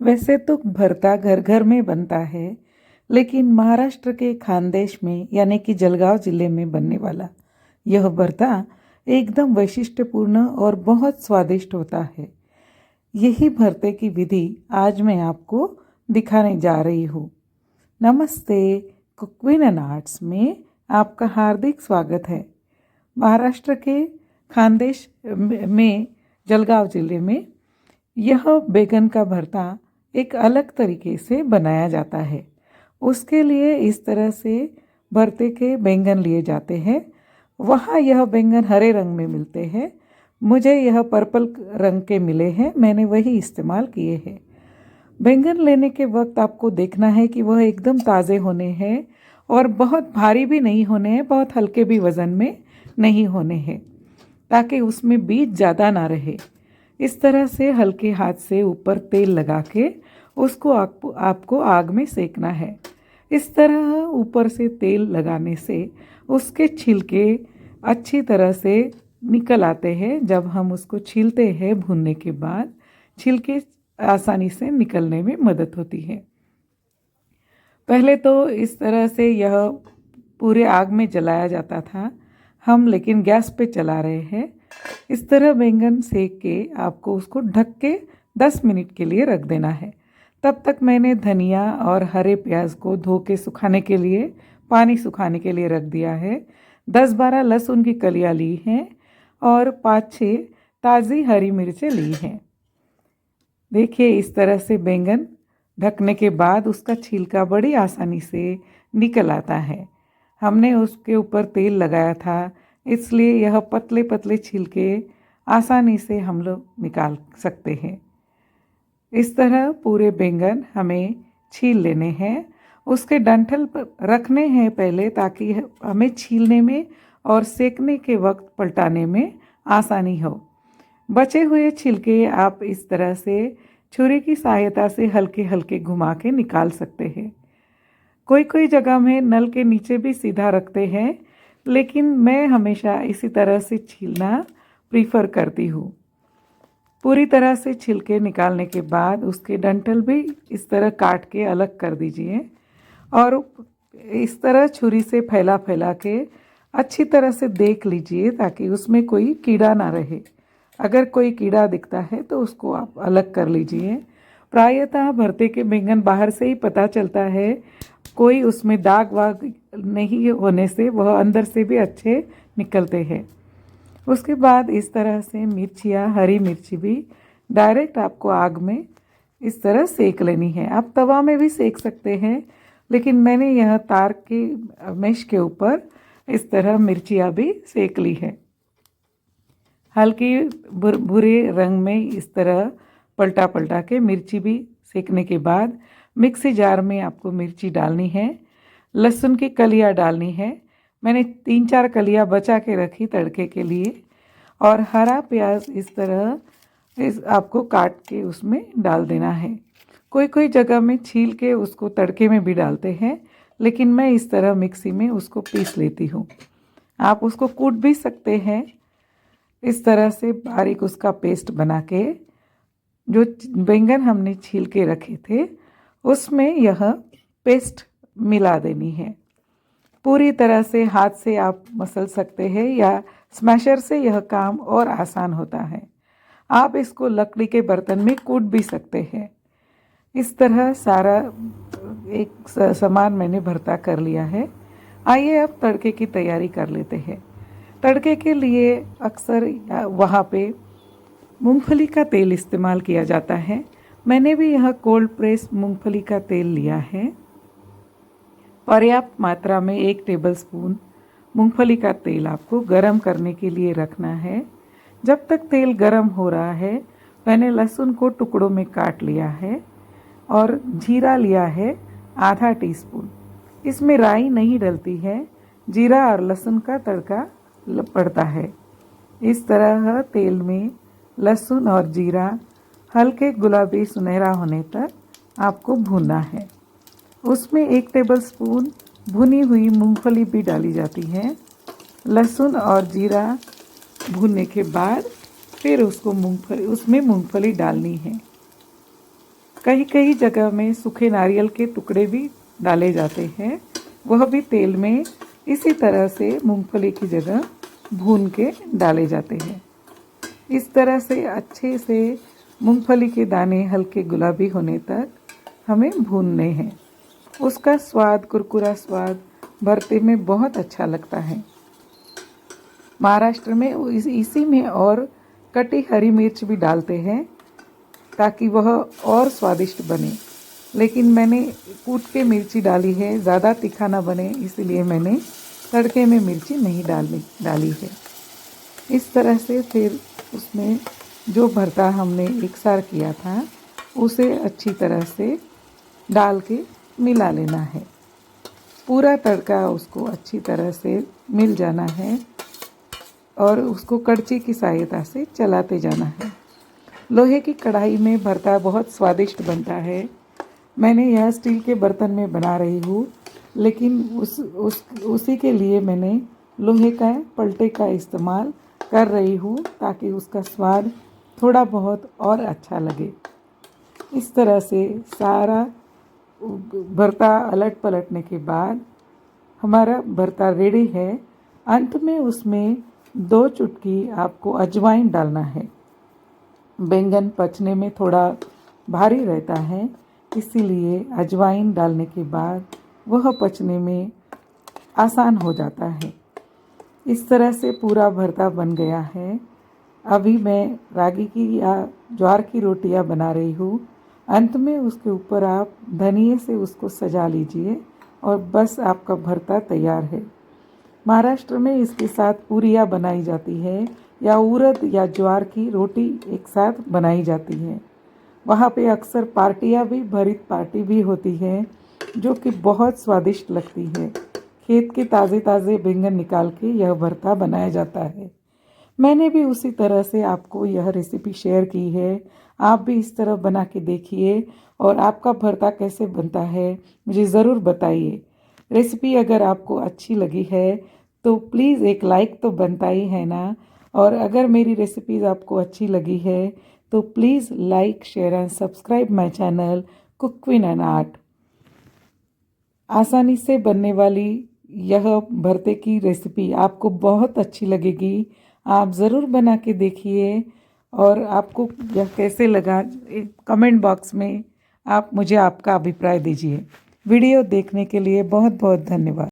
वैसे तो भरता घर घर में बनता है, लेकिन महाराष्ट्र के खानदेश में यानी कि जलगांव जिले में बनने वाला यह भरता एकदम वैशिष्ट्यपूर्ण और बहुत स्वादिष्ट होता है। यही भरते की विधि आज मैं आपको दिखाने जा रही हूँ। नमस्ते, कुकिंग एंड आर्ट्स में आपका हार्दिक स्वागत है। महाराष्ट्र के खानदेश में जलगांव जिले में यह बैंगन का भरता एक अलग तरीके से बनाया जाता है। उसके लिए इस तरह से भरते के बैंगन लिए जाते हैं। वहाँ यह बैंगन हरे रंग में मिलते हैं, मुझे यह पर्पल रंग के मिले हैं, मैंने वही इस्तेमाल किए हैं। बैंगन लेने के वक्त आपको देखना है कि वह एकदम ताज़े होने हैं और बहुत भारी भी नहीं होने हैं, बहुत हल्के भी वज़न में नहीं होने हैं, ताकि उसमें बीज ज़्यादा ना रहे। इस तरह से हल्के हाथ से ऊपर तेल लगा के उसको आपको आग में सेकना है। इस तरह ऊपर से तेल लगाने से उसके छिलके अच्छी तरह से निकल आते हैं। जब हम उसको छीलते हैं भूनने के बाद छिलके आसानी से निकलने में मदद होती है। पहले तो इस तरह से यह पूरे आग में जलाया जाता था, हम लेकिन गैस पे चला रहे हैं। इस तरह बैंगन सेक के आपको उसको ढक के 10 मिनट के लिए रख देना है। तब तक मैंने धनिया और हरे प्याज को धो के सुखाने के लिए पानी सुखाने के लिए रख दिया है। 10-12 लहसुन की कलियाँ ली हैं और 5-6 ताज़ी हरी मिर्चें ली हैं। देखिए, इस तरह से बैंगन ढकने के बाद उसका छिलका बड़ी आसानी से निकल आता है। हमने उसके ऊपर तेल लगाया था, इसलिए यह पतले पतले छिलके आसानी से हम लोग निकाल सकते हैं। इस तरह पूरे बैंगन हमें छील लेने हैं। उसके डंठल पर रखने हैं पहले, ताकि हमें छीलने में और सेकने के वक्त पलटाने में आसानी हो। बचे हुए छिलके आप इस तरह से छुरी की सहायता से हल्के हल्के घुमा के निकाल सकते हैं। कोई कोई जगह में नल के नीचे भी सीधा रखते हैं, लेकिन मैं हमेशा इसी तरह से छीलना प्रीफर करती हूँ। पूरी तरह से छिलके निकालने के बाद उसके डंठल भी इस तरह काट के अलग कर दीजिए और इस तरह छुरी से फैला फैला के अच्छी तरह से देख लीजिए, ताकि उसमें कोई कीड़ा ना रहे। अगर कोई कीड़ा दिखता है तो उसको आप अलग कर लीजिए। प्रायतः भरते के बैंगन बाहर से ही पता चलता है, कोई उसमें दाग वाग नहीं होने से वह अंदर से भी अच्छे निकलते हैं। उसके बाद इस तरह से मिर्चियाँ, हरी मिर्ची भी डायरेक्ट आपको आग में इस तरह सेक लेनी है। आप तवा में भी सेक सकते हैं, लेकिन मैंने यह तार के मेश के ऊपर इस तरह मिर्चियाँ भी सेक ली है। हल्की भूरे रंग में इस तरह पलटा पलटा के मिर्ची भी सेकने के बाद मिक्सी जार में आपको मिर्ची डालनी है, लहसुन की कलियाँ डालनी है। मैंने 3-4 कलियाँ बचा के रखी तड़के के लिए, और हरा प्याज इस तरह आपको काट के उसमें डाल देना है। कोई कोई जगह में छील के उसको तड़के में भी डालते हैं, लेकिन मैं इस तरह मिक्सी में उसको पीस लेती हूँ। आप उसको कूट भी सकते हैं। इस तरह से बारीक उसका पेस्ट बना के जो बैंगन हमने छील के रखे थे उसमें यह पेस्ट मिला देनी है। पूरी तरह से हाथ से आप मसल सकते हैं या स्मैशर से, यह काम और आसान होता है। आप इसको लकड़ी के बर्तन में कूट भी सकते हैं। इस तरह सारा एक सामान मैंने भरता कर लिया है। आइए अब तड़के की तैयारी कर लेते हैं। तड़के के लिए अक्सर वहाँ पे मूंगफली का तेल इस्तेमाल किया जाता है। मैंने भी यह कोल्ड प्रेस मूंगफली का तेल लिया है। पर्याप्त मात्रा में 1 टेबलस्पून मूंगफली का तेल आपको गरम करने के लिए रखना है। जब तक तेल गरम हो रहा है, मैंने लहसुन को टुकड़ों में काट लिया है और जीरा लिया है आधा टीस्पून। इसमें राई नहीं डलती है, जीरा और लहसुन का तड़का पड़ता है। इस तरह तेल में लहसुन और जीरा हल्के गुलाबी सुनहरा होने तक आपको भूनना है। उसमें 1 टेबलस्पून भुनी हुई मूंगफली भी डाली जाती है। लहसुन और जीरा भूनने के बाद फिर उसमें मूंगफली डालनी है। कई कई जगह में सूखे नारियल के टुकड़े भी डाले जाते हैं, वह भी तेल में इसी तरह से मूंगफली की जगह भून के डाले जाते हैं। इस तरह से अच्छे से मूंगफली के दाने हल्के गुलाबी होने तक हमें भूनने हैं। उसका स्वाद, कुरकुरा स्वाद भरते में बहुत अच्छा लगता है। महाराष्ट्र में इसी में और कटी हरी मिर्च भी डालते हैं ताकि वह और स्वादिष्ट बने, लेकिन मैंने कूट के मिर्ची डाली है, ज़्यादा तीखा ना बने इसलिए मैंने तड़के में मिर्ची नहीं डाली है। इस तरह से फिर उसमें जो भरता हमने एक साथ किया था उसे अच्छी तरह से डाल के मिला लेना है। पूरा तड़का उसको अच्छी तरह से मिल जाना है और उसको कड़छी की सहायता से चलाते जाना है। लोहे की कढ़ाई में भरता बहुत स्वादिष्ट बनता है। मैंने यह स्टील के बर्तन में बना रही हूँ, लेकिन उसी के लिए मैंने लोहे का पलटे का इस्तेमाल कर रही हूँ ताकि उसका स्वाद थोड़ा बहुत और अच्छा लगे। इस तरह से सारा भरता अलट पलटने के बाद हमारा भरता रेडी है। अंत में उसमें 2 चुटकी आपको अजवाइन डालना है। बैंगन पचने में थोड़ा भारी रहता है, इसीलिए अजवाइन डालने के बाद वह पचने में आसान हो जाता है। इस तरह से पूरा भरता बन गया है। अभी मैं रागी की या ज्वार की रोटियां बना रही हूँ। अंत में उसके ऊपर आप धनिए से उसको सजा लीजिए और बस आपका भरता तैयार है। महाराष्ट्र में इसके साथ पूरियाँ बनाई जाती है या उड़द या ज्वार की रोटी एक साथ बनाई जाती है। वहाँ पे अक्सर पार्टियाँ भी, भरित पार्टी भी होती है जो कि बहुत स्वादिष्ट लगती है। खेत के ताज़े ताज़े बैंगन निकाल के यह भरता बनाया जाता है। मैंने भी उसी तरह से आपको यह रेसिपी शेयर की है। आप भी इस तरह बना के देखिए और आपका भरता कैसे बनता है मुझे ज़रूर बताइए। रेसिपी अगर आपको अच्छी लगी है तो प्लीज़ एक लाइक तो बनता ही है ना, और अगर मेरी रेसिपीज़ आपको अच्छी लगी है तो please like, share and subscribe my channel cook queen and art. आसानी से बनने वाली यह भरते की रेसिपी आपको बहुत अच्छी लगेगी। आप ज़रूर बना के देखिए और आपको यह कैसे लगा कमेंट बॉक्स में आप मुझे आपका अभिप्राय दीजिए। वीडियो देखने के लिए बहुत बहुत धन्यवाद।